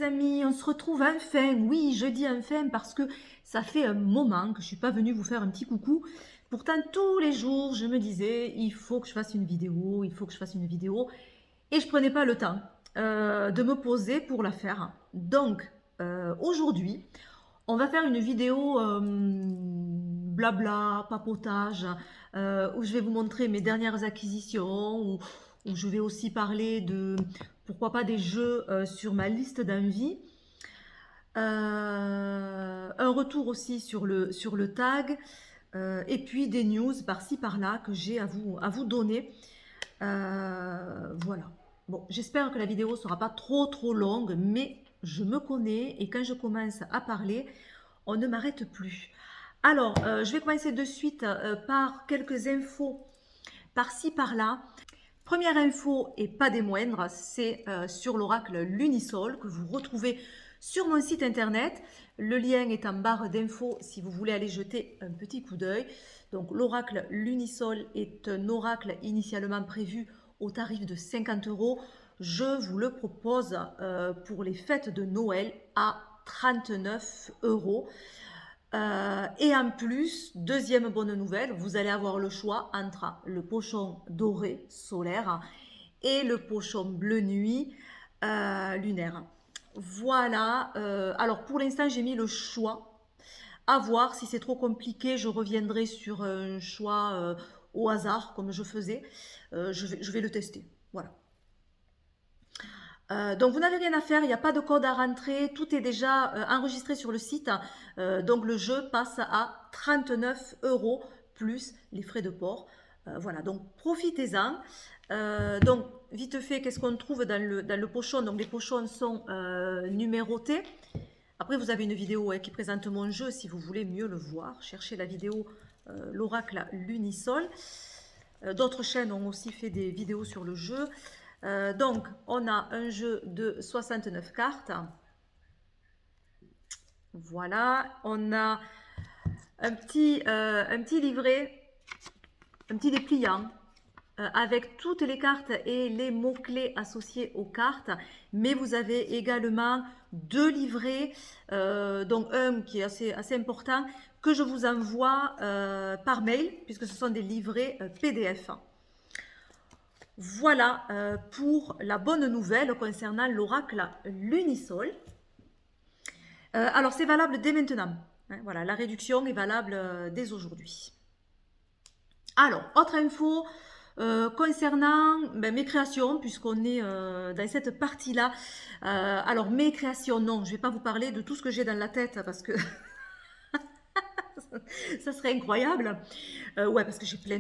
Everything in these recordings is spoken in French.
amis, on se retrouve enfin. Oui, je dis enfin parce que ça fait un moment que je ne suis pas venue vous faire un petit coucou. Pourtant, tous les jours, je me disais, il faut que je fasse une vidéo, il faut que je fasse une vidéo. Et je ne prenais pas le temps de me poser pour la faire. Donc, aujourd'hui, on va faire une vidéo blabla, papotage, où je vais vous montrer mes dernières acquisitions, où je vais aussi parler de, pourquoi pas, des jeux sur ma liste d'envie. Un retour aussi sur le tag, et puis des news par-ci par-là que j'ai à vous donner. Voilà. Bon, j'espère que la vidéo ne sera pas trop longue, mais je me connais et quand je commence à parler, on ne m'arrête plus. Alors, je vais commencer de suite par quelques infos par-ci par-là. Première info, et pas des moindres, c'est sur l'oracle Lunisol que vous retrouvez sur mon site internet. Le lien est en barre d'infos si vous voulez aller jeter un petit coup d'œil. Donc l'oracle Lunisol est un oracle initialement prévu au tarif de 50 €. Je vous le propose pour les fêtes de Noël à 39 €. Et en plus, deuxième bonne nouvelle, vous allez avoir le choix entre le pochon doré solaire et le pochon bleu nuit lunaire. Voilà, alors pour l'instant j'ai mis le choix. À voir, si c'est trop compliqué, je reviendrai sur un choix au hasard comme je faisais. Je vais le tester, voilà. Donc vous n'avez rien à faire, il n'y a pas de code à rentrer, tout est déjà enregistré sur le site. Donc le jeu passe à 39 € plus les frais de port. Voilà, donc profitez-en. Donc vite fait, qu'est-ce qu'on trouve dans le pochon? Donc les pochons sont numérotés. Après vous avez une vidéo qui présente mon jeu si vous voulez mieux le voir. Cherchez la vidéo l'oracle Lunisol. D'autres chaînes ont aussi fait des vidéos sur le jeu. Donc, on a un jeu de 69 cartes. Voilà, on a un petit livret, un petit dépliant avec toutes les cartes et les mots-clés associés aux cartes. Mais vous avez également deux livrets, dont un qui est assez important, que je vous envoie par mail, puisque ce sont des livrets PDF. Voilà pour la bonne nouvelle concernant l'oracle Lunisol. Alors c'est valable dès maintenant. Hein, voilà, la réduction est valable dès aujourd'hui. Alors, autre info concernant mes créations, puisqu'on est dans cette partie-là. Alors, mes créations, non, je ne vais pas vous parler de tout ce que j'ai dans la tête, parce que ça serait incroyable. Ouais, parce que j'ai plein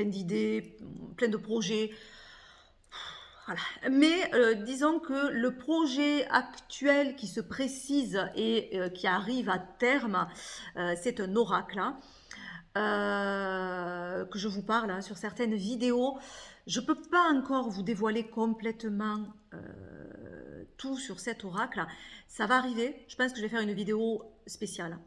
d'idées, plein de projets. Voilà. Mais disons que le projet actuel qui se précise et qui arrive à terme, c'est un oracle hein, que je vous parle hein, sur certaines vidéos. Je ne peux pas encore vous dévoiler complètement tout sur cet oracle. Ça va arriver. Je pense que je vais faire une vidéo spéciale.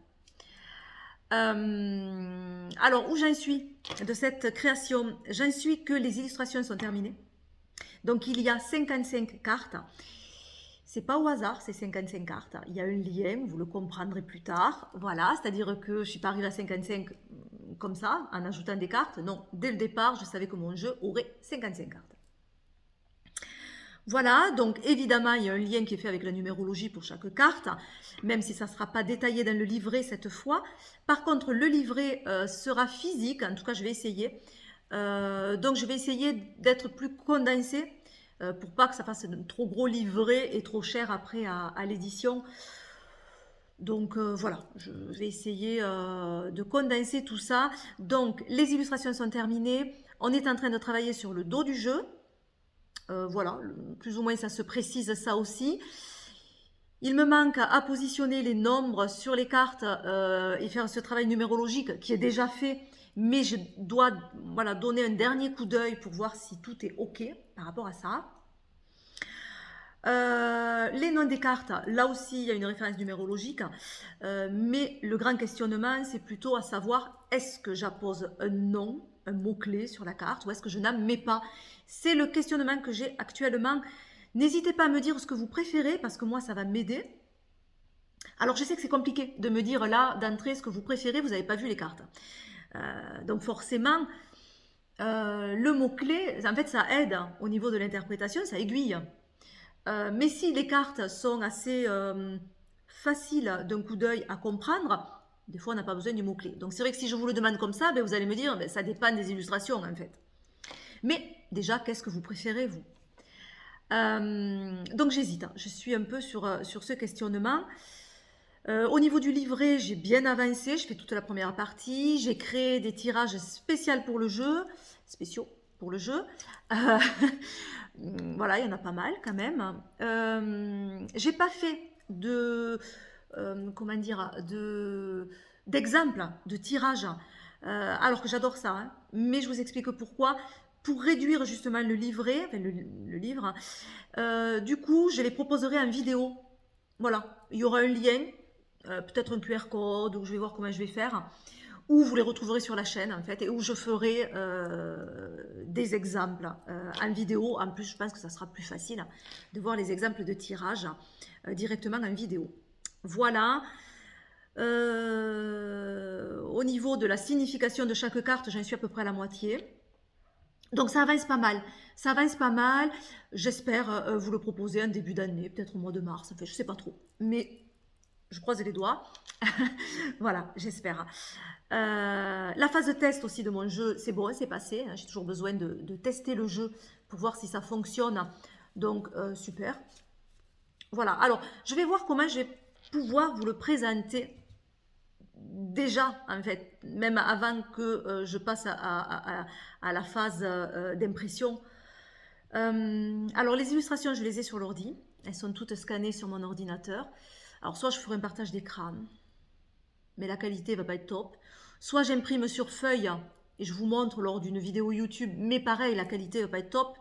Alors, où j'en suis de cette création? J'en suis que les illustrations sont terminées. Donc, il y a 55 cartes. C'est pas au hasard, ces 55 cartes. Il y a un lien, vous le comprendrez plus tard. Voilà, c'est-à-dire que je ne suis pas arrivée à 55 comme ça, en ajoutant des cartes. Non, dès le départ, je savais que mon jeu aurait 55 cartes. Voilà, donc évidemment, il y a un lien qui est fait avec la numérologie pour chaque carte, même si ça ne sera pas détaillé dans le livret cette fois. Par contre, le livret sera physique, en tout cas, je vais essayer. Donc, je vais essayer d'être plus condensé pour pas que ça fasse un trop gros livret et trop cher après à l'édition. Donc voilà, je vais essayer de condenser tout ça. Donc, les illustrations sont terminées. On est en train de travailler sur le dos du jeu. Voilà, plus ou moins ça se précise ça aussi. Il me manque à positionner les nombres sur les cartes et faire ce travail numérologique qui est déjà fait, mais je dois voilà, donner un dernier coup d'œil pour voir si tout est OK par rapport à ça. Les noms des cartes, là aussi il y a une référence numérologique, mais le grand questionnement c'est plutôt à savoir est-ce que j'appose un nom, un mot-clé sur la carte ou est-ce que je n'en mets pas? C'est le questionnement que j'ai actuellement N'hésitez pas à me dire ce que vous préférez parce que moi, ça va m'aider. Alors, je sais que c'est compliqué de me dire là, d'entrée, ce que vous préférez, vous n'avez pas vu les cartes. Donc, forcément, le mot-clé, en fait, ça aide au niveau de l'interprétation, ça aiguille. Mais si les cartes sont assez faciles d'un coup d'œil à comprendre, des fois, on n'a pas besoin du mot-clé. Donc, c'est vrai que si je vous le demande comme ça, ben, vous allez me dire, ben, ça dépend des illustrations, en fait. Mais déjà, qu'est-ce que vous préférez, vous? Donc, j'hésite. Hein. Je suis un peu sur ce questionnement. Au niveau du livret, j'ai bien avancé. Je fais toute la première partie. J'ai créé des tirages spéciaux pour le jeu. Spéciaux pour le jeu. Voilà, il y en a pas mal quand même. J'ai pas fait de comment dire d'exemple de tirage, alors que j'adore ça. Hein. Mais je vous explique pourquoi. Pour réduire justement le livret, enfin le livre, du coup, je les proposerai en vidéo. Voilà, il y aura un lien, peut-être un QR code, ou je vais voir comment je vais faire, où vous les retrouverez sur la chaîne en fait, et où je ferai des exemples en vidéo. En plus, je pense que ça sera plus facile de voir les exemples de tirage directement en vidéo. Voilà. Au niveau de la signification de chaque carte, j'en suis à peu près à la moitié. Donc ça avance pas mal. Ça avance pas mal. J'espère vous le proposer en début d'année, peut-être au mois de mars. Enfin, je sais pas trop. Mais je croise les doigts. Voilà, j'espère. La phase de test aussi de mon jeu, c'est bon, c'est passé. J'ai toujours besoin de tester le jeu pour voir si ça fonctionne. Donc, super. Voilà, alors, je vais voir comment je vais pouvoir vous le présenter déjà, en fait, même avant que je passe à la phase d'impression. Alors, les illustrations, je les ai sur l'ordi. Elles sont toutes scannées sur mon ordinateur. Alors, soit je ferai un partage d'écran, mais la qualité ne va pas être top. Soit j'imprime sur feuille et je vous montre lors d'une vidéo YouTube, mais pareil, la qualité ne va pas être top.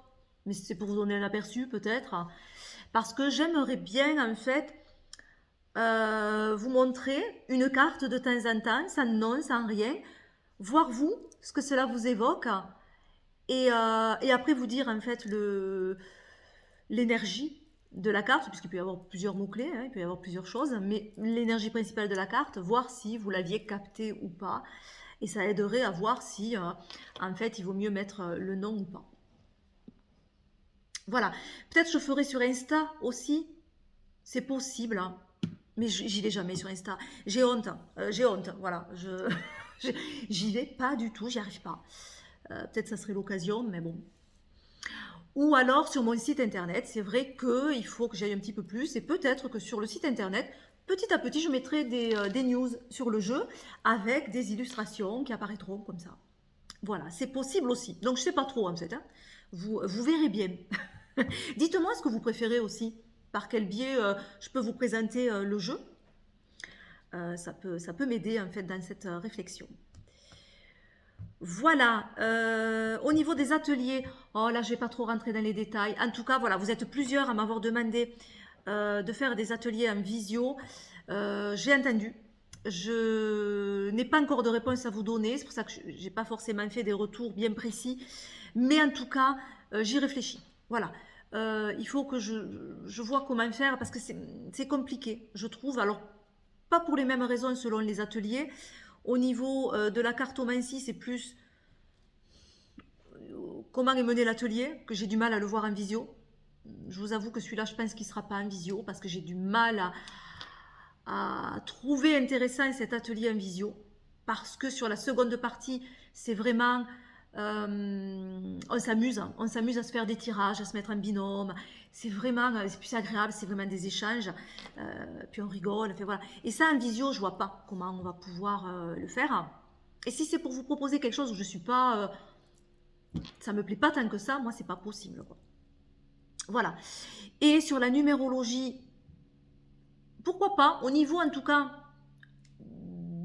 Mais c'est pour vous donner un aperçu, peut-être. Parce que j'aimerais bien, en fait, vous montrer une carte de temps en temps, sans nom, sans rien, voir vous, ce que cela vous évoque, et après vous dire en fait l'énergie de la carte, puisqu'il peut y avoir plusieurs mots-clés, hein, il peut y avoir plusieurs choses, mais l'énergie principale de la carte, voir si vous l'aviez captée ou pas, et ça aiderait à voir si en fait il vaut mieux mettre le nom ou pas. Voilà, peut-être je ferai sur Insta aussi, c'est possible, hein. Mais j'y vais jamais sur Insta. J'ai honte, voilà. J'y vais pas du tout, j'y arrive pas. Peut-être ça serait l'occasion, mais bon. Ou alors sur mon site internet, c'est vrai qu'il faut que j'aille un petit peu plus. Et peut-être que sur le site internet, petit à petit, je mettrai des news sur le jeu avec des illustrations qui apparaîtront comme ça. Voilà, c'est possible aussi. Donc je sais pas trop en fait. Hein. Vous verrez bien. Dites-moi ce que vous préférez aussi. Par quel biais je peux vous présenter le jeu. Ça peut m'aider en fait dans cette réflexion. Voilà, au niveau des ateliers, oh là je vais pas trop rentrer dans les détails. En tout cas, voilà, vous êtes plusieurs à m'avoir demandé de faire des ateliers en visio. J'ai entendu. Je n'ai pas encore de réponse à vous donner, c'est pour ça que je n'ai pas forcément fait des retours bien précis. Mais en tout cas, j'y réfléchis. Voilà. Il faut que je vois comment faire parce que c'est compliqué, je trouve. Alors, pas pour les mêmes raisons selon les ateliers. Au niveau de la cartomancie, c'est plus comment est mené l'atelier, que j'ai du mal à le voir en visio. Je vous avoue que celui-là, je pense qu'il ne sera pas en visio parce que j'ai du mal à trouver intéressant cet atelier en visio. Parce que sur la seconde partie, c'est vraiment... on s'amuse à se faire des tirages, à se mettre en binôme. C'est plus agréable, c'est vraiment des échanges. Puis on rigole, fait, voilà. Et ça, en visio, je vois pas comment on va pouvoir le faire. Et si c'est pour vous proposer quelque chose où je suis pas... ça me plaît pas tant que ça, moi, c'est pas possible. Quoi. Voilà. Et sur la numérologie, pourquoi pas, au niveau en tout cas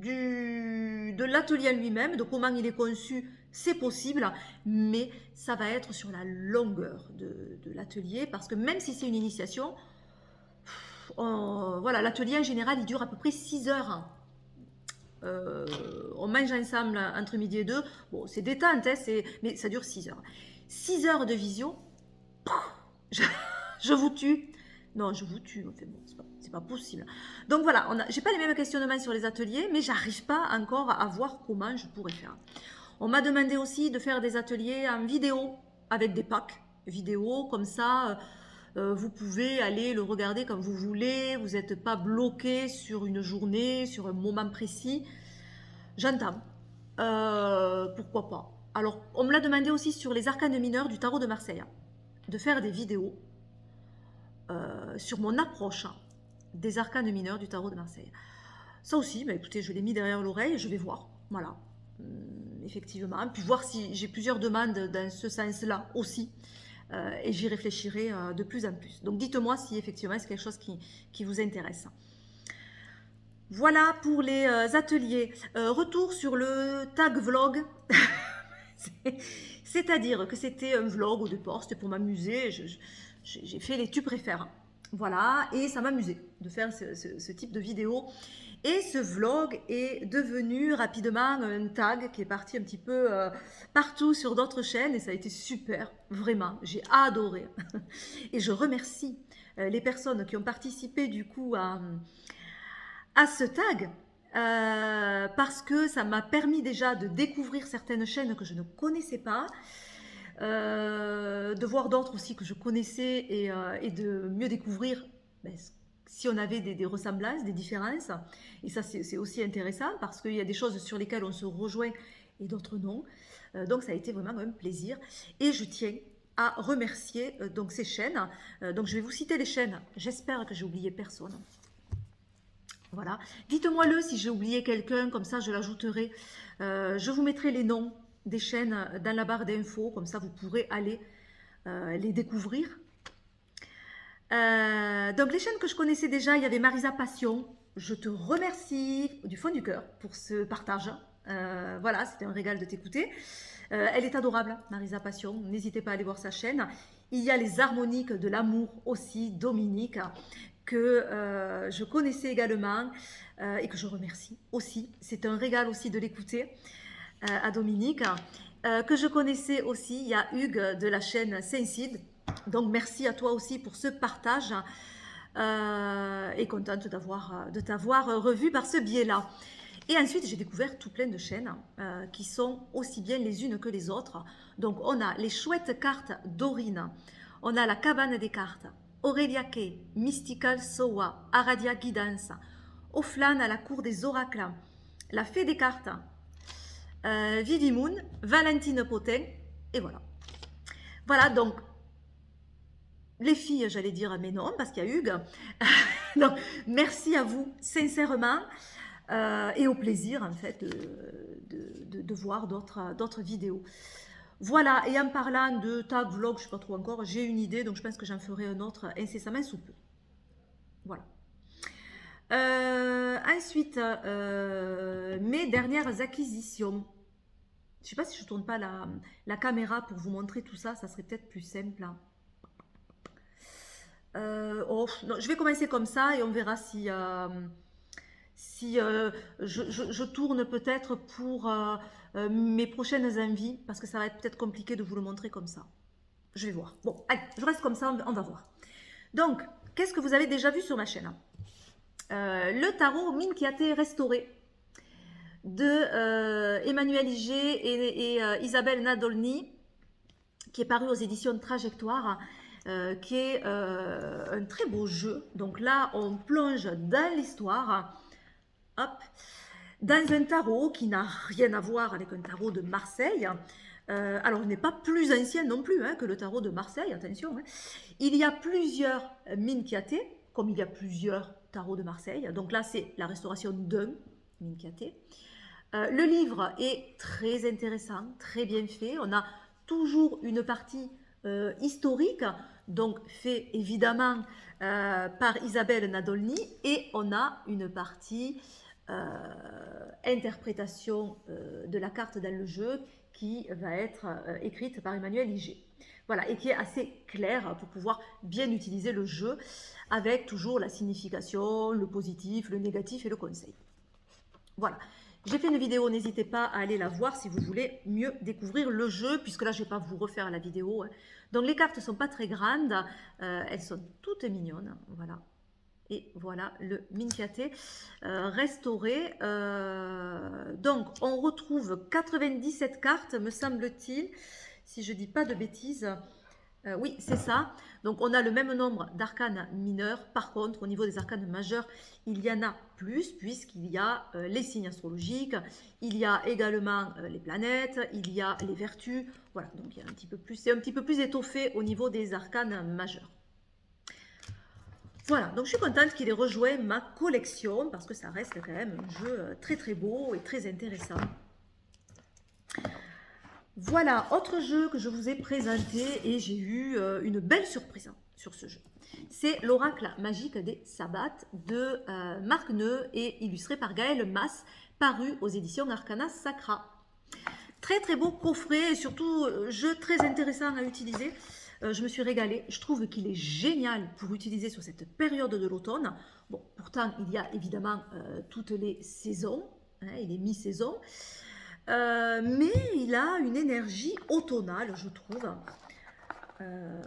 de l'atelier lui-même, de comment il est conçu, c'est possible, mais ça va être sur la longueur de l'atelier, parce que même si c'est une initiation, voilà, l'atelier en général, il dure à peu près 6 heures. On mange ensemble entre midi et 2, bon, c'est détente, hein, mais ça dure 6 heures. 6 heures de visio, Je vous tue. Non, je vous tue. Enfin, bon, c'est pas possible. Donc voilà, j'ai pas les mêmes questionnements sur les ateliers, mais j'arrive pas encore à voir comment je pourrais faire. On m'a demandé aussi de faire des ateliers en vidéo avec des packs vidéo, comme ça vous pouvez aller le regarder comme vous voulez, vous n'êtes pas bloqué sur une journée, sur un moment précis. J'entends. Pourquoi pas. Alors, on me l'a demandé aussi sur les arcanes mineurs du tarot de Marseille, de faire des vidéos sur mon approche des arcanes mineurs du tarot de Marseille. Ça aussi, bah, écoutez, je l'ai mis derrière l'oreille et je vais voir. Voilà. Effectivement. Puis voir si j'ai plusieurs demandes dans ce sens-là aussi. Et j'y réfléchirai de plus en plus. Donc dites-moi si effectivement c'est quelque chose qui vous intéresse. Voilà pour les ateliers. Retour sur le tag vlog. C'est-à-dire que c'était un vlog au départ, c'était pour m'amuser. J'ai fait les tu préfères. Voilà, et ça m'amusait de faire ce type de vidéo. Et ce vlog est devenu rapidement un tag qui est parti un petit peu partout sur d'autres chaînes et ça a été super, vraiment, j'ai adoré. Et je remercie les personnes qui ont participé du coup à ce tag parce que ça m'a permis déjà de découvrir certaines chaînes que je ne connaissais pas, de voir d'autres aussi que je connaissais et de mieux découvrir si on avait des ressemblances, des différences. Et ça, c'est aussi intéressant parce qu'il y a des choses sur lesquelles on se rejoint et d'autres non. Donc, ça a été vraiment un plaisir. Et je tiens à remercier donc ces chaînes. Donc, je vais vous citer les chaînes. J'espère que j'ai oublié personne. Voilà. Dites-moi-le si j'ai oublié quelqu'un, comme ça je l'ajouterai. Je vous mettrai les noms des chaînes dans la barre d'infos, comme ça vous pourrez aller les découvrir. Donc les chaînes que je connaissais déjà, il y avait Marisa Passion. Je te remercie du fond du cœur pour ce partage. Voilà, c'était un régal de t'écouter. Elle est adorable, Marisa Passion. N'hésitez pas à aller voir sa chaîne. Il y a les harmoniques de l'amour aussi, Dominique, que je connaissais également et que je remercie aussi. C'est un régal aussi de l'écouter à Dominique. Que je connaissais aussi, il y a Hugues de la chaîne Saint-Cid. Donc merci à toi aussi pour ce partage et contente de t'avoir revu par ce biais-là. Et ensuite, j'ai découvert tout plein de chaînes qui sont aussi bien les unes que les autres. Donc on a les chouettes cartes d'Aurine, on a la cabane des cartes, Aurélia Kay, Mystical Sowa, Aradia Guidance, Offlan à la cour des oracles, la fée des cartes, Vivi Moon, Valentine Potin, et voilà. Voilà, donc les filles, j'allais dire mais non, parce qu'il y a Hugues. Donc, merci à vous, sincèrement, et au plaisir, en fait, de voir d'autres vidéos. Voilà, et en parlant de tag vlog, je ne sais pas trop encore, j'ai une idée, donc je pense que j'en ferai un autre incessamment sous peu. Voilà. Ensuite, mes dernières acquisitions. Je ne sais pas si je ne tourne pas la caméra pour vous montrer tout ça, ça serait peut-être plus simple. Non, je vais commencer comme ça et on verra si je tourne peut-être pour mes prochaines envies, parce que ça va être peut-être compliqué de vous le montrer comme ça. Je vais voir. Bon, allez, je reste comme ça, on va voir. Donc, qu'est-ce que vous avez déjà vu sur ma chaîne? Le tarot Minchiate restauré de Emmanuel Iger et Isabelle Nadolny, qui est paru aux éditions Trajectoire. Qui est un très beau jeu. Donc là, on plonge dans l'histoire, hop, dans un tarot qui n'a rien à voir avec un tarot de Marseille. Alors, il n'est pas plus ancien non plus que le tarot de Marseille, attention. Il y a plusieurs Minchiate, comme il y a plusieurs tarots de Marseille. Donc là, c'est la restauration d'un Minchiate. Le livre est très intéressant, très bien fait. On a toujours une partie historique, donc fait évidemment par Isabelle Nadolny, et on a une partie interprétation de la carte dans le jeu qui va être écrite par Emmanuel Iger. Voilà, et qui est assez claire pour pouvoir bien utiliser le jeu avec toujours la signification, le positif, le négatif et le conseil. Voilà. J'ai fait une vidéo, n'hésitez pas à aller la voir si vous voulez mieux découvrir le jeu, puisque là je ne vais pas vous refaire la vidéo. Hein. Donc les cartes ne sont pas très grandes, elles sont toutes mignonnes, voilà. Et voilà le Mincaté restauré. Donc on retrouve 97 cartes, me semble-t-il, si je ne dis pas de bêtises. Oui, c'est ça. Donc, on a le même nombre d'arcanes mineurs. Par contre, au niveau des arcanes majeurs, il y en a plus, puisqu'il y a les signes astrologiques, il y a également les planètes, il y a les vertus. Voilà, donc il y a un petit peu plus, c'est un petit peu plus étoffé au niveau des arcanes majeurs. Voilà, donc je suis contente qu'il ait rejoint ma collection, parce que ça reste quand même un jeu très très beau et très intéressant. Voilà, autre jeu que je vous ai présenté et j'ai eu une belle surprise sur ce jeu. C'est l'Oracle magique des Sabbats de Marc Neu et illustré par Gaël Mas, paru aux éditions Arcana Sacra. Très très beau coffret et surtout jeu très intéressant à utiliser. Je me suis régalée. Je trouve qu'il est génial pour utiliser sur cette période de l'automne. Bon, pourtant, il y a évidemment toutes les saisons. Hein, il est mi-saison. Mais il a une énergie automnale, je trouve.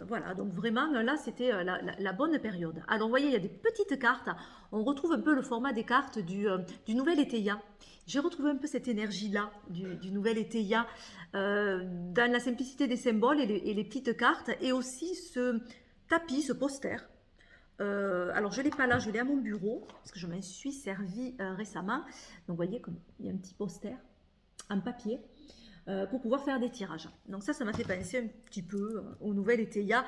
Voilà, donc vraiment, là, c'était la bonne période. Alors, vous voyez, il y a des petites cartes. On retrouve un peu le format des cartes du Nouvel Étéia. J'ai retrouvé un peu cette énergie-là du Nouvel Étéia dans la simplicité des symboles et les petites cartes. Et aussi ce tapis, ce poster. Alors, je ne l'ai pas là, je l'ai à mon bureau, parce que je m'en suis servi récemment. Donc, vous voyez, comme il y a un petit poster en papier pour pouvoir faire des tirages. Donc ça m'a fait penser un petit peu au Nouvel Étéia.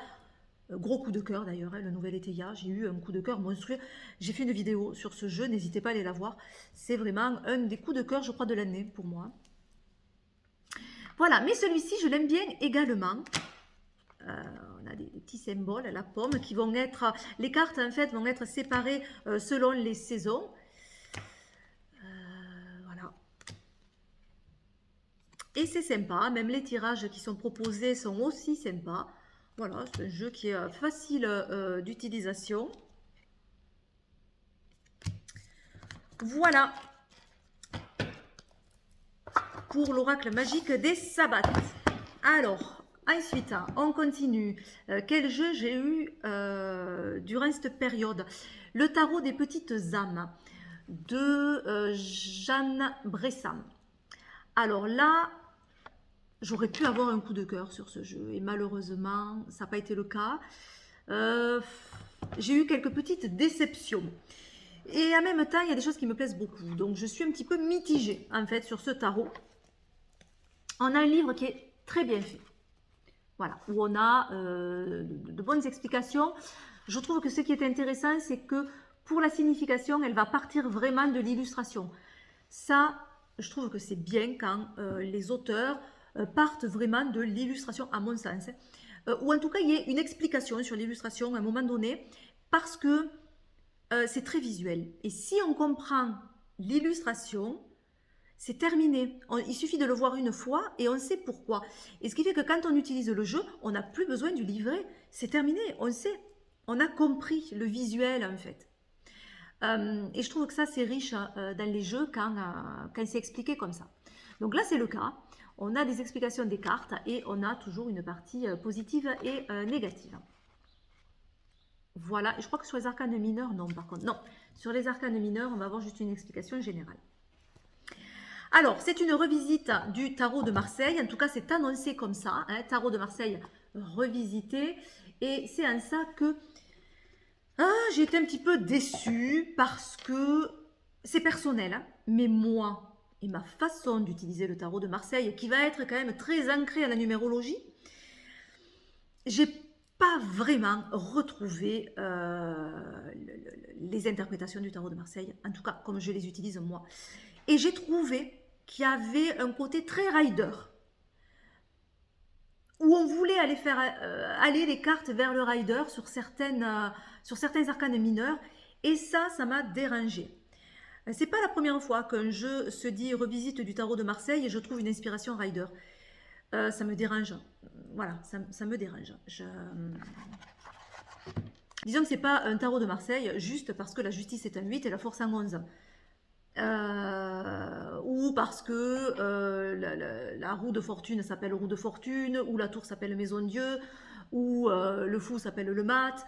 Gros coup de cœur d'ailleurs, hein, le Nouvel Étéia. J'ai eu un coup de cœur monstrueux. J'ai fait une vidéo sur ce jeu, n'hésitez pas à aller la voir. C'est vraiment un des coups de cœur, je crois, de l'année pour moi. Voilà, mais celui-ci, je l'aime bien également. On a des petits symboles, la pomme, qui vont être... Les cartes, en fait, vont être séparées selon les saisons. Et c'est sympa, même les tirages qui sont proposés sont aussi sympas. Voilà, c'est un jeu qui est facile d'utilisation. Voilà pour l'oracle magique des Sabbats. Alors, ensuite, on continue. Quel jeu j'ai eu durant cette période? Le tarot des petites âmes de Jeanne Bressam. Alors là, j'aurais pu avoir un coup de cœur sur ce jeu et malheureusement, ça n'a pas été le cas. J'ai eu quelques petites déceptions. Et en même temps, il y a des choses qui me plaisent beaucoup. Donc, je suis un petit peu mitigée, en fait, sur ce tarot. On a un livre qui est très bien fait. Voilà, où on a de bonnes explications. Je trouve que ce qui est intéressant, c'est que pour la signification, elle va partir vraiment de l'illustration. Ça, je trouve que c'est bien quand les auteurs partent vraiment de l'illustration, à mon sens. Ou en tout cas, il y ait une explication sur l'illustration à un moment donné, parce que c'est très visuel. Et si on comprend l'illustration, c'est terminé. Il suffit de le voir une fois et on sait pourquoi. Et ce qui fait que quand on utilise le jeu, on n'a plus besoin du livret. C'est terminé, on sait. On a compris le visuel, en fait. Et je trouve que ça, c'est riche dans les jeux quand c'est expliqué comme ça. Donc là, c'est le cas. On a des explications des cartes et on a toujours une partie positive et négative. Voilà, et je crois que sur les arcanes mineurs, non, par contre. Non, sur les arcanes mineurs, on va avoir juste une explication générale. Alors, c'est une revisite du tarot de Marseille. En tout cas, c'est annoncé comme ça. Hein, tarot de Marseille revisité. Et c'est en ça que j'ai été un petit peu déçue parce que c'est personnel. Hein, mais moi et ma façon d'utiliser le tarot de Marseille, qui va être quand même très ancrée à la numérologie, j'ai pas vraiment retrouvé les interprétations du tarot de Marseille, en tout cas comme je les utilise moi. Et j'ai trouvé qu'il y avait un côté très rider, où on voulait aller faire aller les cartes vers le rider sur certains arcanes mineurs, et ça m'a dérangé. C'est pas la première fois qu'un jeu se dit revisite du tarot de Marseille et je trouve une inspiration rider. Ça me dérange. Voilà, ça me dérange. Disons que c'est pas un tarot de Marseille juste parce que la justice est un 8 et la force en 11. ou parce que la roue de fortune s'appelle roue de fortune, ou la tour s'appelle maison de Dieu, ou le fou s'appelle le mat.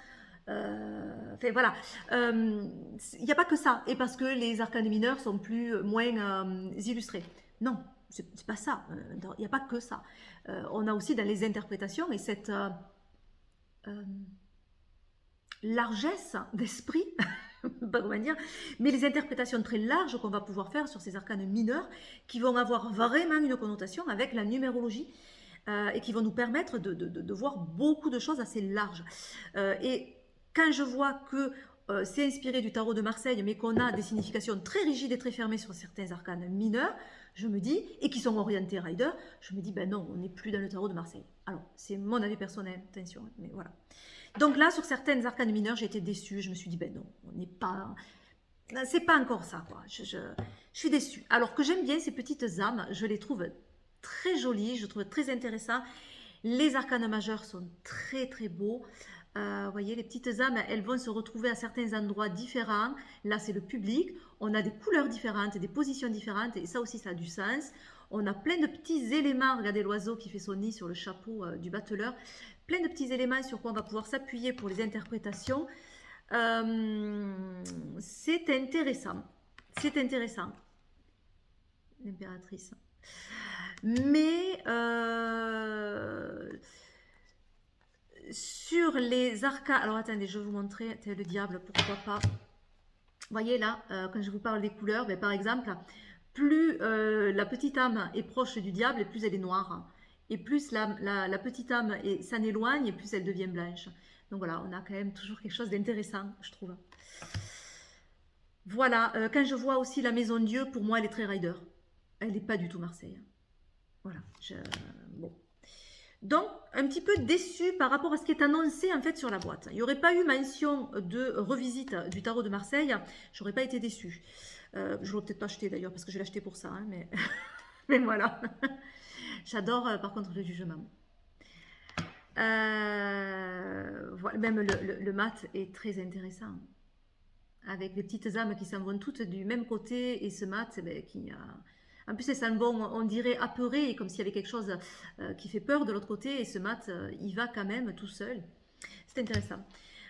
Enfin voilà, il n'y a pas que ça, et parce que les arcanes mineurs sont moins illustrés. Non, c'est pas ça, il n'y a pas que ça. On a aussi dans les interprétations et cette largesse d'esprit, pas comment dire, mais les interprétations très larges qu'on va pouvoir faire sur ces arcanes mineurs qui vont avoir vraiment une connotation avec la numérologie et qui vont nous permettre de voir beaucoup de choses assez larges. Et quand je vois que c'est inspiré du tarot de Marseille, mais qu'on a des significations très rigides et très fermées sur certains arcanes mineurs, je me dis, et qui sont orientés rider, je me dis, ben non, on n'est plus dans le tarot de Marseille. Alors, c'est mon avis personnel, attention, mais voilà. Donc là, sur certaines arcanes mineures, j'ai été déçue. Je me suis dit, ben non, on n'est pas... C'est pas encore ça, quoi. Je suis déçue. Alors que j'aime bien ces petites âmes, je les trouve très jolies, je trouve très intéressants. Les arcanes majeurs sont très très beaux. Vous voyez, les petites âmes, elles vont se retrouver à certains endroits différents. Là, c'est le public. On a des couleurs différentes, des positions différentes, et ça aussi, ça a du sens. On a plein de petits éléments. Regardez l'oiseau qui fait son nid sur le chapeau du battleur. Plein de petits éléments sur quoi on va pouvoir s'appuyer pour les interprétations. C'est intéressant. C'est intéressant. L'impératrice. Mais sur les arcanes... Alors attendez, je vais vous montrer. Le diable, pourquoi pas. Vous voyez là, quand je vous parle des couleurs, ben, par exemple, plus la petite âme est proche du diable et plus elle est noire. Et plus la petite âme s'en éloigne et plus elle devient blanche. Donc voilà, on a quand même toujours quelque chose d'intéressant, je trouve. Voilà, quand je vois aussi la maison Dieu, pour moi, elle est très rider. Elle n'est pas du tout Marseille. Voilà, bon. Donc, un petit peu déçue par rapport à ce qui est annoncé en fait sur la boîte. Il n'y aurait pas eu mention de revisite du tarot de Marseille, j'aurais pas été déçue. Je ne l'aurais peut-être pas acheté d'ailleurs parce que je l'ai acheté pour ça, hein, mais... mais voilà. J'adore par contre le jugement. Voilà, même le mat est très intéressant. Avec des petites âmes qui s'en vont toutes du même côté et ce mat ben, qui a... En plus, elles s'en vont, on dirait apeurées, comme s'il y avait quelque chose qui fait peur de l'autre côté et ce mat, il va quand même tout seul. C'est intéressant.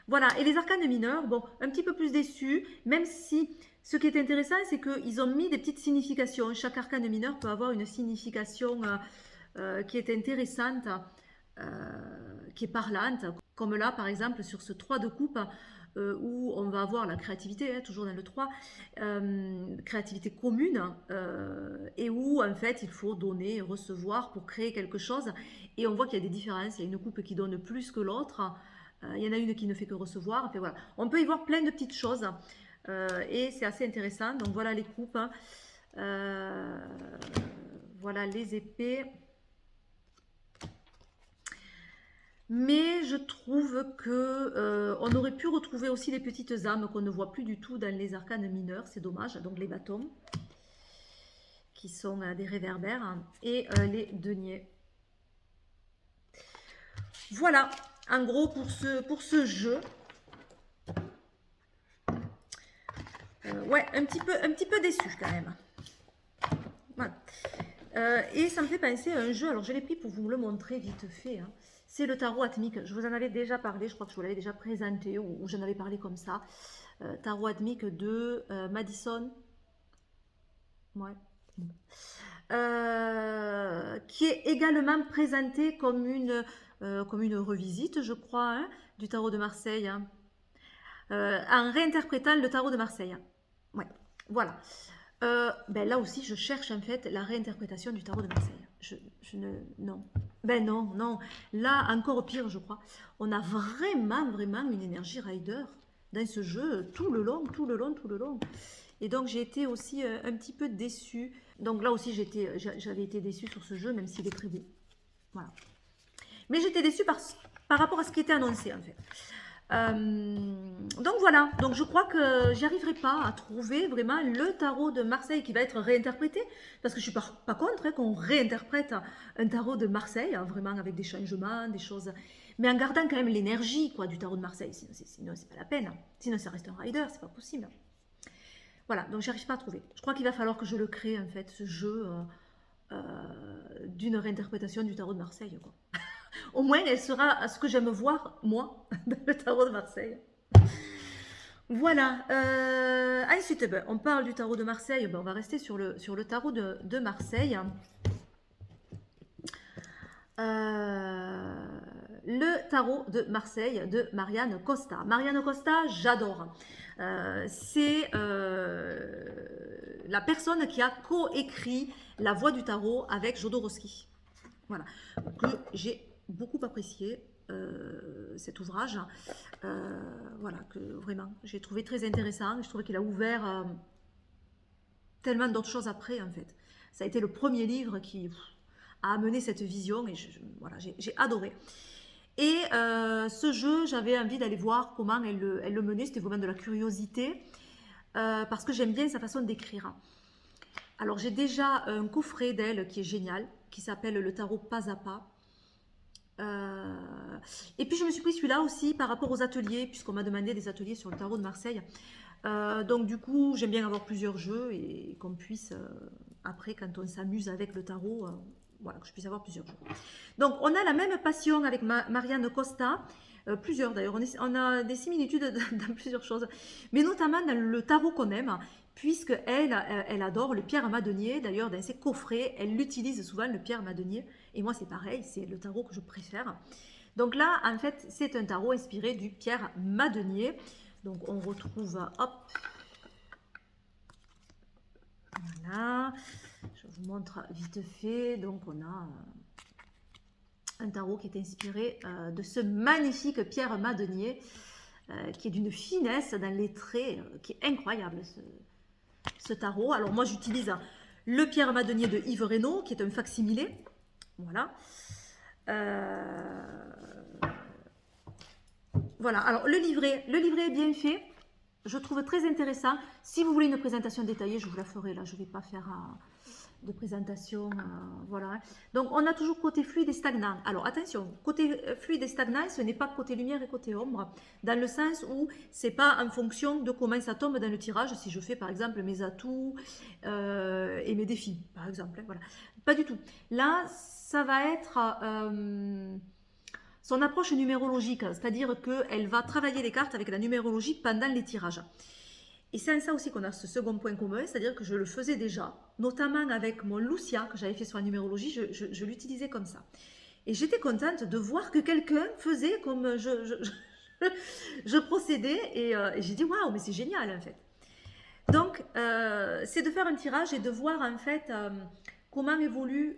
Voilà, et les arcanes mineurs, bon, un petit peu plus déçus, même si ce qui est intéressant, c'est qu'ils ont mis des petites significations. Chaque arcane mineur peut avoir une signification qui est intéressante, qui est parlante, comme là, par exemple, sur ce 3 de coupe, où on va avoir la créativité, hein, toujours dans le 3, créativité commune, et où en fait il faut donner, recevoir pour créer quelque chose, et on voit qu'il y a des différences, il y a une coupe qui donne plus que l'autre, il y en a une qui ne fait que recevoir, enfin, voilà. On peut y voir plein de petites choses, et c'est assez intéressant, donc voilà les coupes, voilà les épées. Mais je trouve que on aurait pu retrouver aussi les petites âmes qu'on ne voit plus du tout dans les arcanes mineurs, c'est dommage. Donc les bâtons, qui sont des réverbères, hein, et les deniers. Voilà, en gros pour ce jeu. Ouais, un petit peu déçu quand même. Voilà. Et ça me fait penser à un jeu, alors je l'ai pris pour vous le montrer vite fait, hein. C'est le tarot atmique. Je vous en avais déjà parlé, je crois que je vous l'avais déjà présenté ou j'en avais parlé comme ça. Tarot atmique de Madison. Ouais. Qui est également présenté comme une revisite, je crois, hein, du tarot de Marseille. Hein, en réinterprétant le tarot de Marseille. Ouais, voilà. Ben là aussi, je cherche en fait la réinterprétation du tarot de Marseille. Non. Ben non, non. Là, encore pire, je crois. On a vraiment une énergie rider dans ce jeu tout le long. Et donc, j'ai été aussi un petit peu déçue. Donc là aussi, j'avais été déçue sur ce jeu, même s'il est très beau. Voilà. Mais j'étais déçue par rapport à ce qui était annoncé, en fait. Donc voilà, donc je crois que j'y arriverai pas à trouver vraiment le tarot de Marseille qui va être réinterprété, parce que je suis pas contre hein, qu'on réinterprète un tarot de Marseille, hein, vraiment avec des changements, des choses, mais en gardant quand même l'énergie quoi du tarot de Marseille, sinon c'est pas la peine, sinon ça reste un rider, c'est pas possible. Voilà, donc j'arrive pas à trouver. Je crois qu'il va falloir que je le crée, en fait, ce jeu d'une réinterprétation du tarot de Marseille, quoi. Au moins, elle sera ce que j'aime voir, moi, dans le tarot de Marseille. Voilà. Ensuite, ben, on parle du tarot de Marseille. Ben, on va rester sur le tarot de Marseille. Le tarot de Marseille de Marianne Costa. Marianne Costa, j'adore. C'est la personne qui a coécrit La Voix du Tarot avec Jodorowsky. Voilà, que j'ai beaucoup apprécié cet ouvrage. Voilà, que vraiment, j'ai trouvé très intéressant. Je trouve qu'il a ouvert tellement d'autres choses après, en fait. Ça a été le premier livre qui a amené cette vision et voilà, j'ai adoré. Et ce jeu, j'avais envie d'aller voir comment elle le menait. C'était vraiment de la curiosité parce que j'aime bien sa façon d'écrire. Alors, j'ai déjà un coffret d'elle qui est génial, qui s'appelle Le Tarot Pas à Pas. Et puis, je me suis pris celui-là aussi par rapport aux ateliers, puisqu'on m'a demandé des ateliers sur le tarot de Marseille. Donc, du coup, j'aime bien avoir plusieurs jeux et qu'on puisse, après, quand on s'amuse avec le tarot, voilà, que je puisse avoir plusieurs jeux. Donc, on a la même passion avec Marianne Costa. Plusieurs d'ailleurs, on a des similitudes dans plusieurs choses, mais notamment dans le tarot qu'on aime, puisque elle adore le Pierre Madenier. D'ailleurs, dans ses coffrets, elle utilise souvent le Pierre Madenier, et moi c'est pareil, c'est le tarot que je préfère. Donc là, en fait, c'est un tarot inspiré du Pierre Madenier. Donc on retrouve, hop, voilà, je vous montre vite fait. Donc on a un tarot qui est inspiré de ce magnifique Pierre Madenier, qui est d'une finesse dans les traits, qui est incroyable ce tarot. Alors moi j'utilise le Pierre Madenier de Yves Reynaud, qui est un facsimilé. Voilà. Voilà, alors le livret est bien fait. Je trouve très intéressant. Si vous voulez une présentation détaillée, je vous la ferai là. Je ne vais pas faire de présentation. Voilà. Donc, on a toujours côté fluide et stagnant. Alors, attention, côté fluide et stagnant, ce n'est pas côté lumière et côté ombre, dans le sens où c'est pas en fonction de comment ça tombe dans le tirage. Si je fais, par exemple, mes atouts et mes défis, par exemple. Voilà. Pas du tout. Là, ça va être son approche numérologique, c'est-à-dire qu'elle va travailler les cartes avec la numérologie pendant les tirages. Et c'est en ça aussi qu'on a ce second point commun, c'est-à-dire que je le faisais déjà, notamment avec mon Lucia que j'avais fait sur la numérologie, je l'utilisais comme ça. Et j'étais contente de voir que quelqu'un faisait comme je procédais, et j'ai dit waouh, mais c'est génial en fait. Donc, c'est de faire un tirage et de voir en fait comment évoluent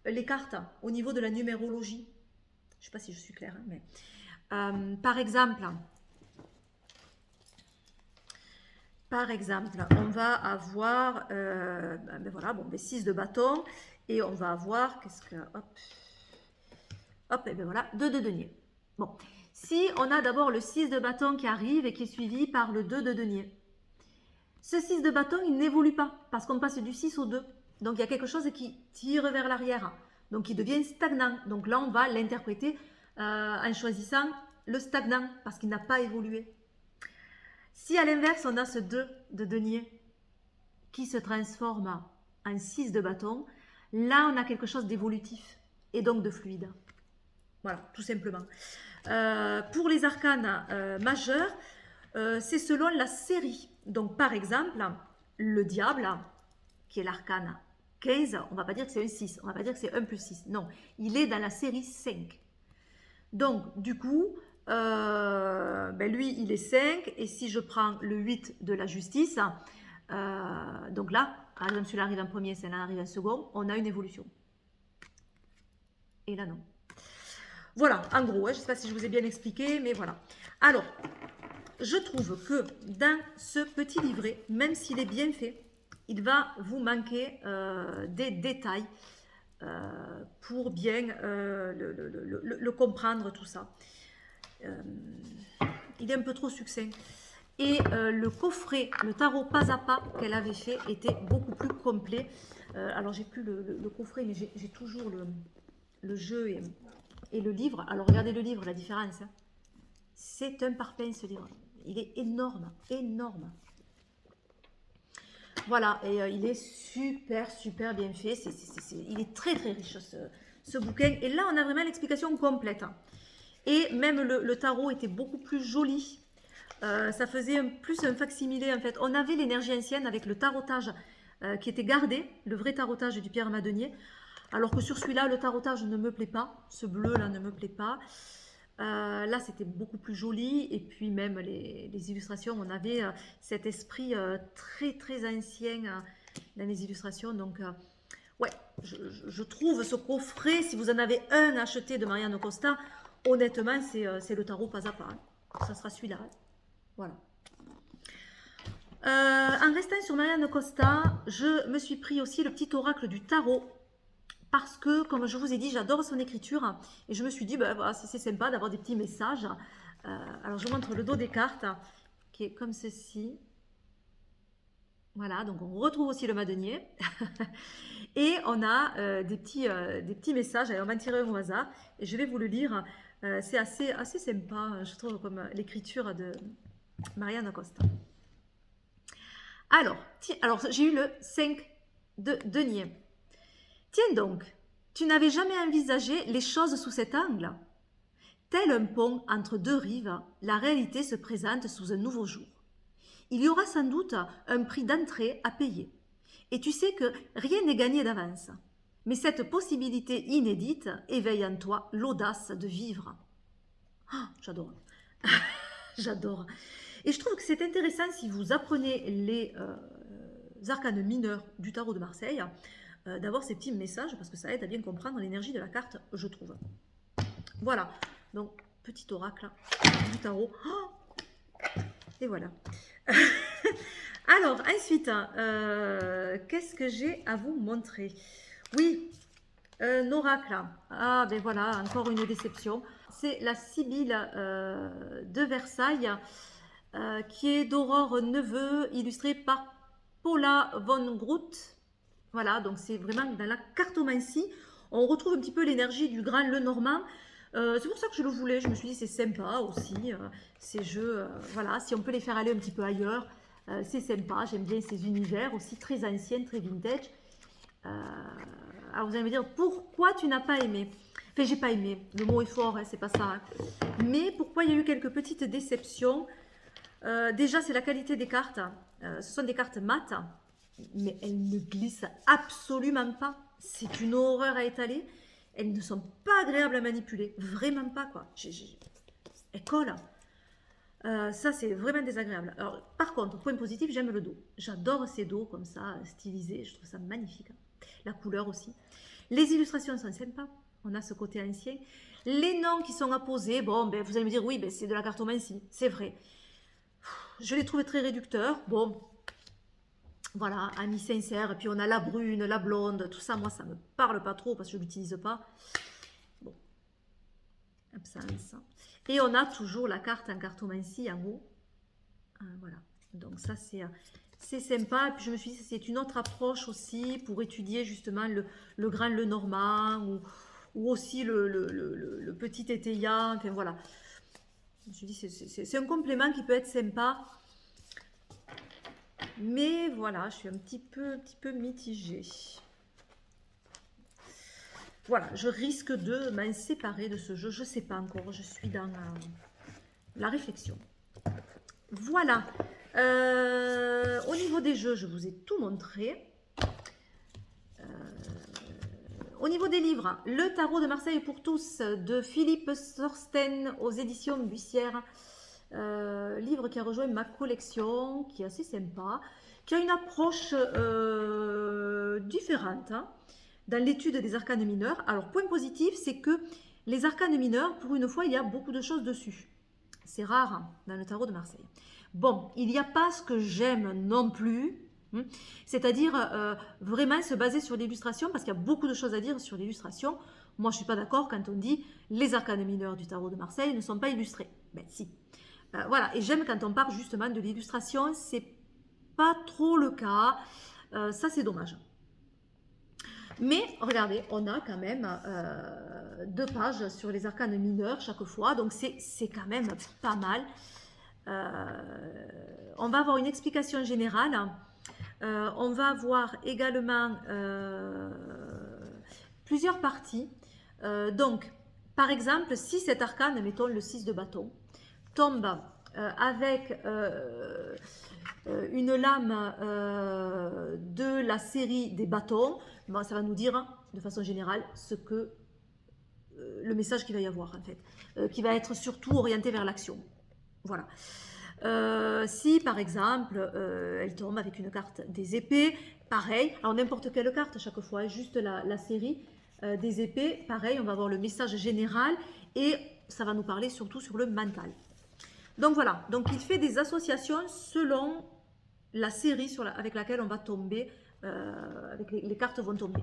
les cartes au niveau de la numérologie. Je ne sais pas si je suis claire, mais par exemple, on va avoir ben voilà, bon, des 6 de bâton et on va avoir, qu'est-ce que, hop, et ben voilà, 2 de denier. Bon, si on a d'abord le 6 de bâton qui arrive et qui est suivi par le 2 de denier, ce 6 de bâton, il n'évolue pas parce qu'on passe du 6 au 2. Donc, il y a quelque chose qui tire vers l'arrière. Donc, il devient stagnant. Donc, là, on va l'interpréter en choisissant le stagnant parce qu'il n'a pas évolué. Si, à l'inverse, on a ce 2 de denier qui se transforme en 6 de bâton, là, on a quelque chose d'évolutif et donc de fluide. Voilà, tout simplement. Pour les arcanes majeurs, c'est selon la série. Donc, par exemple, le diable, qui est l'arcane 15, on ne va pas dire que c'est un 6, on ne va pas dire que c'est 1 plus 6. Non, il est dans la série 5. Donc, du coup, ben lui, il est 5. Et si je prends le 8 de la justice, donc là, par exemple, celui-là arrive en premier, celui-là arrive en second, on a une évolution. Et là, non. Voilà, en gros, je ne sais pas si je vous ai bien expliqué, mais voilà. Alors, je trouve que dans ce petit livret, même s'il est bien fait, il va vous manquer des détails pour bien le comprendre, tout ça. Il est un peu trop succinct. Et le coffret, le tarot pas à pas qu'elle avait fait était beaucoup plus complet. Alors, j'ai plus le coffret, mais j'ai toujours le jeu et le livre. Alors, regardez le livre, la différence. Hein. C'est un parpaing, ce livre. Il est énorme, énorme. Voilà, et il est super, super bien fait. Il est très, très riche, ce bouquin. Et là, on a vraiment l'explication complète. Et même le tarot était beaucoup plus joli. Ça faisait plus un facsimilé, en fait. On avait l'énergie ancienne avec le tarotage qui était gardé, le vrai tarotage du Pierre Madenier. Alors que sur celui-là, le tarotage ne me plaît pas. Ce bleu-là ne me plaît pas. Là, c'était beaucoup plus joli. Et puis même les illustrations, on avait cet esprit très, très ancien dans les illustrations. Donc, ouais, je trouve ce coffret, si vous en avez un acheté de Marianne Costa, honnêtement, c'est le tarot pas à pas. Hein. Ça sera celui-là. Hein. Voilà. En restant sur Marianne Costa, je me suis pris aussi le petit oracle du tarot. Parce que, comme je vous ai dit, j'adore son écriture. Et je me suis dit, ben, voilà, c'est sympa d'avoir des petits messages. Alors, je vous montre le dos des cartes, qui est comme ceci. Voilà, donc on retrouve aussi le Madenier. Et on a des petits messages. Allez, on va en tirer un au hasard. Et je vais vous le lire. C'est assez sympa, je trouve, comme l'écriture de Marianne Costa. Alors j'ai eu le 5 de denier. Tiens donc, tu n'avais jamais envisagé les choses sous cet angle? Tel un pont entre deux rives, la réalité se présente sous un nouveau jour. Il y aura sans doute un prix d'entrée à payer. Et tu sais que rien n'est gagné d'avance. Mais cette possibilité inédite éveille en toi l'audace de vivre. Oh, j'adore. J'adore. Et je trouve que c'est intéressant si vous apprenez les arcanes mineurs du tarot de Marseille, d'avoir ces petits messages parce que ça aide à bien comprendre l'énergie de la carte, je trouve. Voilà. Donc, petit oracle du tarot. Oh, et voilà. Alors, ensuite, qu'est-ce que j'ai à vous montrer? Oui, un oracle. Ah, ben voilà, encore une déception. C'est la Sibylle de Versailles, qui est d'Aurore Neveu, illustrée par Paula von Groot. Voilà, donc c'est vraiment dans la cartomancie. On retrouve un petit peu l'énergie du Grand Lenormand. C'est pour ça que je le voulais. Je me suis dit, c'est sympa aussi. Ces jeux, voilà, si on peut les faire aller un petit peu ailleurs, c'est sympa. J'aime bien ces univers aussi très anciens, très vintage. Alors vous allez me dire, pourquoi tu n'as pas aimé? Enfin, j'ai pas aimé. Le mot est fort, hein, c'est pas ça. Hein. Mais pourquoi il y a eu quelques petites déceptions? Déjà, c'est la qualité des cartes. Ce sont des cartes mates, mais elles ne glissent absolument pas. C'est une horreur à étaler. Elles ne sont pas agréables à manipuler. Vraiment pas, quoi. Elles collent. Ça, c'est vraiment désagréable. Alors, par contre, point positif, j'aime le dos. J'adore ces dos comme ça, stylisés. Je trouve ça magnifique. La couleur aussi. Les illustrations sont sympas. On a ce côté ancien. Les noms qui sont apposés, bon, ben, vous allez me dire, oui, ben, c'est de la cartomancie. C'est vrai. Je les trouve très réducteurs. Bon, voilà, amis sincères. Et puis on a la brune, la blonde, tout ça. Moi, ça ne me parle pas trop parce que je ne l'utilise pas. Bon, absence. Et on a toujours la carte en cartomancie en haut. Voilà, donc ça, c'est sympa. Et puis je me suis dit, c'est une autre approche aussi pour étudier justement le Grand Lenormand ou aussi le petit Éteillat. Enfin voilà. Je me suis dit, c'est un complément qui peut être sympa. Mais voilà, je suis un petit peu mitigée. Voilà, je risque de m'en séparer de ce jeu. Je ne sais pas encore, je suis dans la réflexion. Voilà. Au niveau des jeux, je vous ai tout montré. Au niveau des livres, Le Tarot de Marseille pour tous de Philippe Sorsten aux éditions Bussière. Livre qui a rejoint ma collection, qui est assez sympa, qui a une approche différente hein, dans l'étude des arcanes mineurs. Alors, point positif, c'est que les arcanes mineurs, pour une fois, il y a beaucoup de choses dessus. C'est rare hein, dans le tarot de Marseille. Bon, il n'y a pas ce que j'aime non plus, c'est-à-dire vraiment se baser sur l'illustration, parce qu'il y a beaucoup de choses à dire sur l'illustration. Moi, je ne suis pas d'accord quand on dit les arcanes mineurs du tarot de Marseille ne sont pas illustrés. Ben si. Voilà, et j'aime quand on parle justement de l'illustration, c'est pas trop le cas, ça c'est dommage. Mais regardez, on a quand même 2 pages sur les arcanes mineurs chaque fois, donc c'est quand même pas mal. On va avoir une explication générale On va avoir également plusieurs parties. Donc, par exemple, si cet arcane, mettons le 6 de bâton, tombe avec une lame de la série des bâtons, bon, ça va nous dire de façon générale ce que le message qu'il va y avoir en fait, qui va être surtout orienté vers l'action. Voilà. Si par exemple elle tombe avec une carte des épées, pareil, alors n'importe quelle carte à chaque fois, juste la série des épées, pareil, on va avoir le message général et ça va nous parler surtout sur le mental. Donc voilà, donc il fait des associations selon la série avec laquelle on va tomber, avec les cartes vont tomber.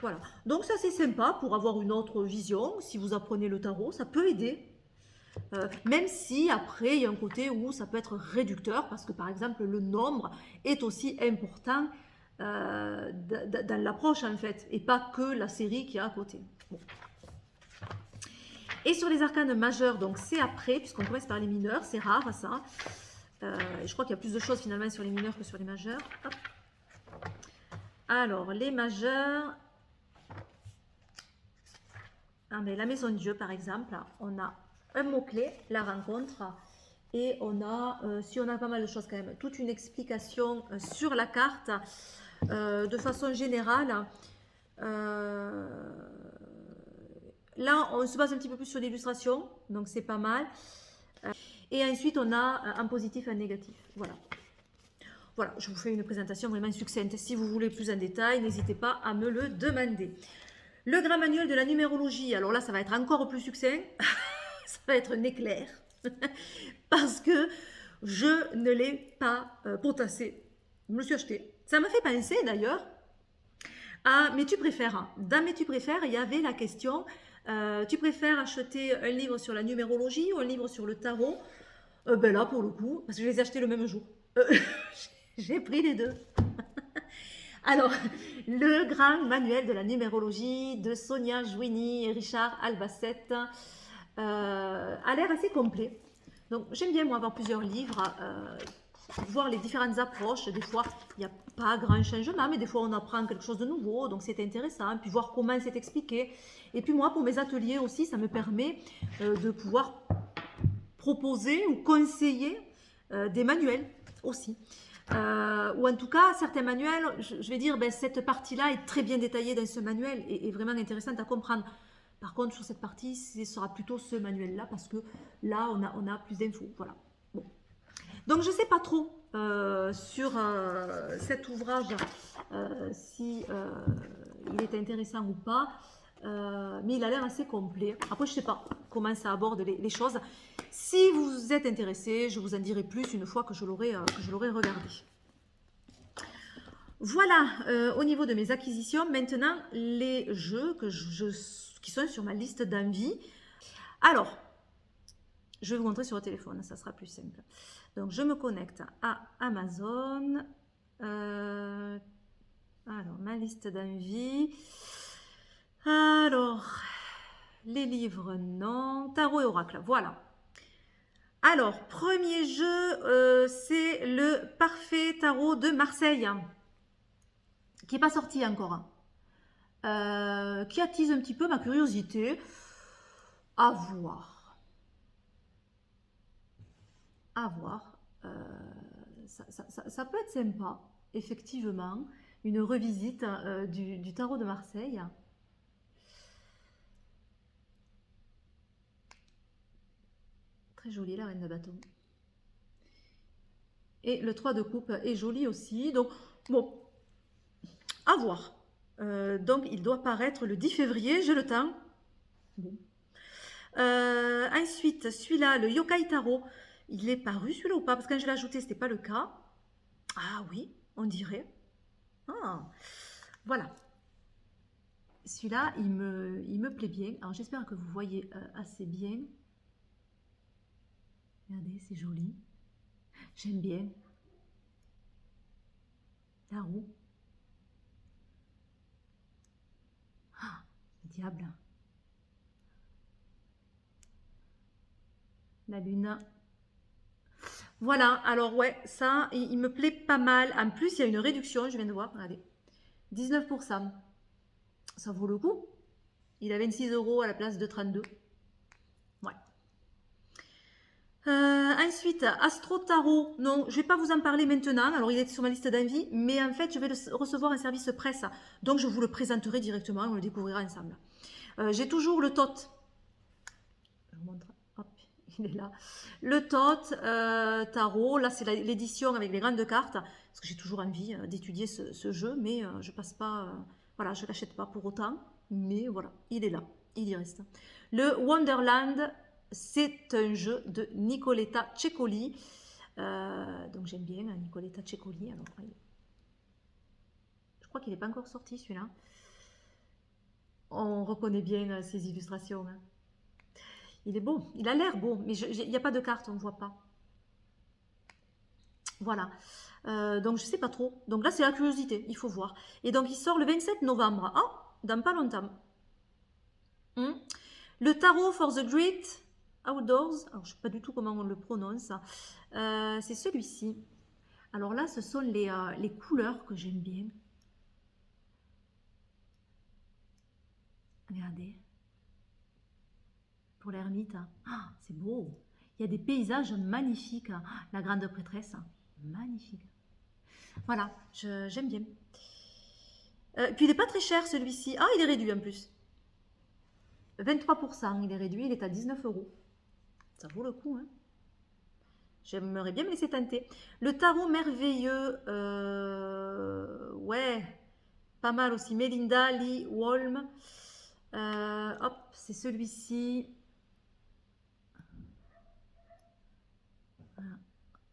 Voilà, donc ça c'est sympa pour avoir une autre vision. Si vous apprenez le tarot, ça peut aider. Même si après il y a un côté où ça peut être réducteur parce que par exemple le nombre est aussi important dans l'approche en fait et pas que la série qui est à côté. Bon. Et sur les arcanes majeurs, donc c'est après, puisqu'on commence par les mineurs, c'est rare ça. Je crois qu'il y a plus de choses finalement sur les mineurs que sur les majeurs. Hop. Alors, les majeurs. Ah, mais la maison de Dieu, par exemple, on a un mot-clé, la rencontre, et on a, si on a pas mal de choses quand même, toute une explication sur la carte de façon générale. Là, on se base un petit peu plus sur l'illustration, donc c'est pas mal. Et ensuite, on a un positif et un négatif. Voilà. Voilà, je vous fais une présentation vraiment succincte. Si vous voulez plus en détail, n'hésitez pas à me le demander. Le grand manuel de la numérologie, alors là, ça va être encore plus succinct. Ça va être un éclair. Parce que je ne l'ai pas potassé. Je me le suis acheté. Ça m'a fait penser d'ailleurs à Mais tu préfères. Dans Mais tu préfères, il y avait la question tu préfères acheter un livre sur la numérologie ou un livre sur le tarot? Ben là, pour le coup, parce que je les ai achetés le même jour. J'ai pris les deux. Alors, le grand manuel de la numérologie de Sonia Jouini et Richard Albacete a l'air assez complet. Donc, j'aime bien, moi, avoir plusieurs livres, voir les différentes approches. Des fois, il n'y a pas grand changement, mais des fois, on apprend quelque chose de nouveau, donc c'est intéressant. Puis, voir comment c'est expliqué. Et puis, moi, pour mes ateliers aussi, ça me permet de pouvoir proposer ou conseiller des manuels aussi. Ou en tout cas, certains manuels, je vais dire, ben, cette partie-là est très bien détaillée dans ce manuel et vraiment intéressante à comprendre. Par contre, sur cette partie, ce sera plutôt ce manuel-là parce que là, on a plus d'infos. Voilà. Bon. Donc, je ne sais pas trop sur cet ouvrage si il est intéressant ou pas. Mais il a l'air assez complet. Après, je ne sais pas comment ça aborde les choses. Si vous êtes intéressé, je vous en dirai plus une fois que je l'aurai regardé. Voilà, au niveau de mes acquisitions, maintenant les jeux qui sont sur ma liste d'envie. Alors, je vais vous montrer sur le téléphone, ça sera plus simple. Donc, je me connecte à Amazon. Alors, ma liste d'envie. Alors, les livres, non. Tarot et oracle, voilà. Alors, premier jeu, c'est le Parfait Tarot de Marseille, qui n'est pas sorti encore, qui attise un petit peu ma curiosité. À voir. À voir. Ça peut être sympa, effectivement. Une revisite du Tarot de Marseille. Très jolie la reine de bâton. Et le 3 de coupe est joli aussi. Donc, bon, à voir. Donc, il doit paraître le 10 février, j'ai le temps. Bon. Ensuite, celui-là, le Yokai Tarot, il est paru celui-là ou pas? Parce que quand je l'ai ajouté, ce n'était pas le cas. Ah oui, on dirait. Ah, voilà. Celui-là, il me plaît bien. Alors, j'espère que vous voyez assez bien. Regardez, c'est joli. J'aime bien. La roue. Ah, le diable. La lune. Voilà, alors ouais, ça, il me plaît pas mal. En plus, il y a une réduction, je viens de voir, regardez, 19%. Ça vaut le coup. Il a 26 € à la place de 32. Ouais. Ensuite, Astro Tarot. Non, je ne vais pas vous en parler maintenant. Alors, il est sur ma liste d'envie, mais en fait, je vais recevoir un service presse. Donc, je vous le présenterai directement. On le découvrira ensemble. J'ai toujours le TOT. Je vous montre. Hop, il est là. Le TOT Tarot. Là, c'est l'édition avec les grandes cartes. Parce que j'ai toujours envie d'étudier ce jeu, mais je passe pas. Voilà, je ne l'achète pas pour autant. Mais voilà, il est là. Il y reste. Le Wonderland. C'est un jeu de Nicoletta Cecoli. Donc j'aime bien Nicoletta Cecoli. Alors, je crois qu'il n'est pas encore sorti celui-là. On reconnaît bien ses illustrations. Hein. Il est beau, il a l'air beau, mais il n'y a pas de carte, on ne voit pas. Voilà. Donc je ne sais pas trop. Donc là c'est la curiosité, il faut voir. Et donc il sort le 27 novembre. Ah, dans pas longtemps. Le Tarot for the Great Outdoors. Alors je ne sais pas du tout comment on le prononce. C'est celui-ci. Alors là, ce sont les couleurs que j'aime bien. Regardez. Pour l'ermite. Ah, c'est beau. Il y a des paysages magnifiques. La grande prêtresse. Magnifique. Voilà, j'aime bien. Puis il n'est pas très cher celui-ci. Ah, il est réduit en plus. 23%, il est réduit, il est à 19 €. Ça vaut le coup, hein. J'aimerais bien me laisser tenter. Le tarot merveilleux, ouais, pas mal aussi. Melinda Lee Wolm. Hop, c'est celui-ci.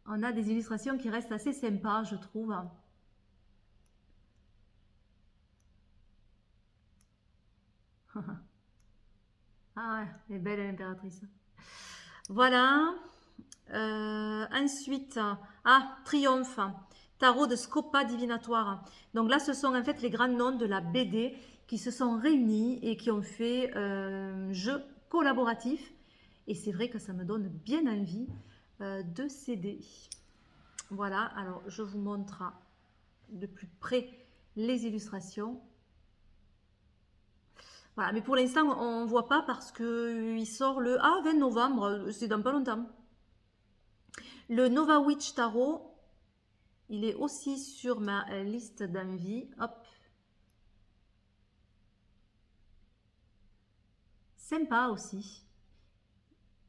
On a des illustrations qui restent assez sympas, je trouve. Ah ouais, elle est belle l'impératrice. Voilà. Ensuite, Triomphe, tarot de Scopa Divinatoire. Donc là, ce sont en fait les grands noms de la BD qui se sont réunis et qui ont fait un jeu collaboratif. Et c'est vrai que ça me donne bien envie de céder. Voilà, alors je vous montre de plus près les illustrations. Voilà, mais pour l'instant, on ne voit pas parce qu'il sort le 20 novembre, c'est dans pas longtemps. Le Nova Witch Tarot, il est aussi sur ma liste d'envie. Hop. Sympa aussi.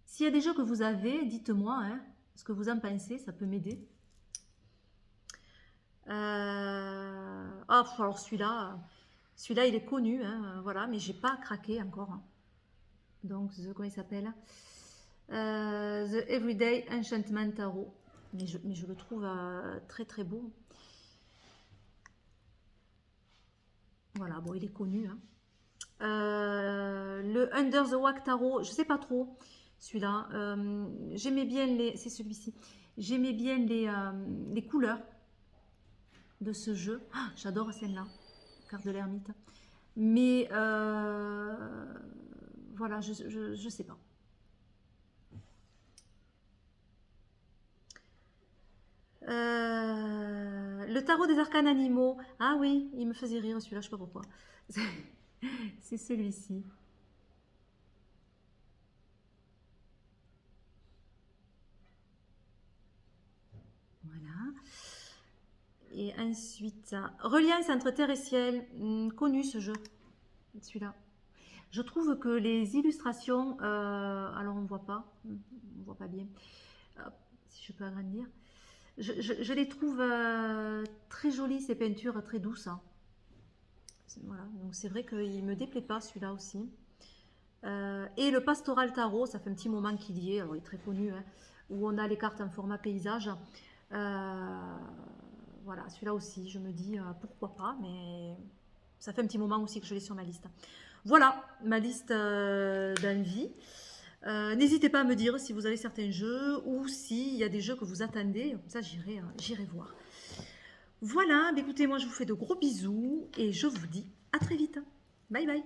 S'il y a des jeux que vous avez, dites-moi hein, ce que vous en pensez, ça peut m'aider. Alors celui-là, il est connu, hein, voilà, mais j'ai pas craqué encore. Hein. Donc, comment il s'appelle The Everyday Enchantment Tarot. Mais je le trouve très très beau. Voilà, bon, il est connu. Hein. Le Under the Wack Tarot, je sais pas trop celui-là. J'aimais bien c'est celui-ci. J'aimais bien les couleurs de ce jeu. Ah, j'adore celle-là, carte de l'ermite. Mais voilà, je sais pas. Le tarot des arcanes animaux. Ah oui, il me faisait rire celui-là, je sais pas pourquoi. C'est celui-ci. Voilà. Et ensuite, Reliance entre terre et ciel. Connu ce jeu, celui-là. Je trouve que les illustrations, alors on voit pas bien. Hop, si je peux agrandir. Je les trouve très jolies, ces peintures très douces. Hein. Voilà, donc c'est vrai qu'il me déplaît pas celui-là aussi. Et le Pastoral Tarot, ça fait un petit moment qu'il y est, alors il est très connu, hein, où on a les cartes en format paysage. Voilà, celui-là aussi, je me dis pourquoi pas, mais ça fait un petit moment aussi que je l'ai sur ma liste. Voilà, ma liste d'envie. N'hésitez pas à me dire si vous avez certains jeux ou s'il y a des jeux que vous attendez, comme ça j'irai voir. Voilà, écoutez, moi je vous fais de gros bisous et je vous dis à très vite. Bye bye.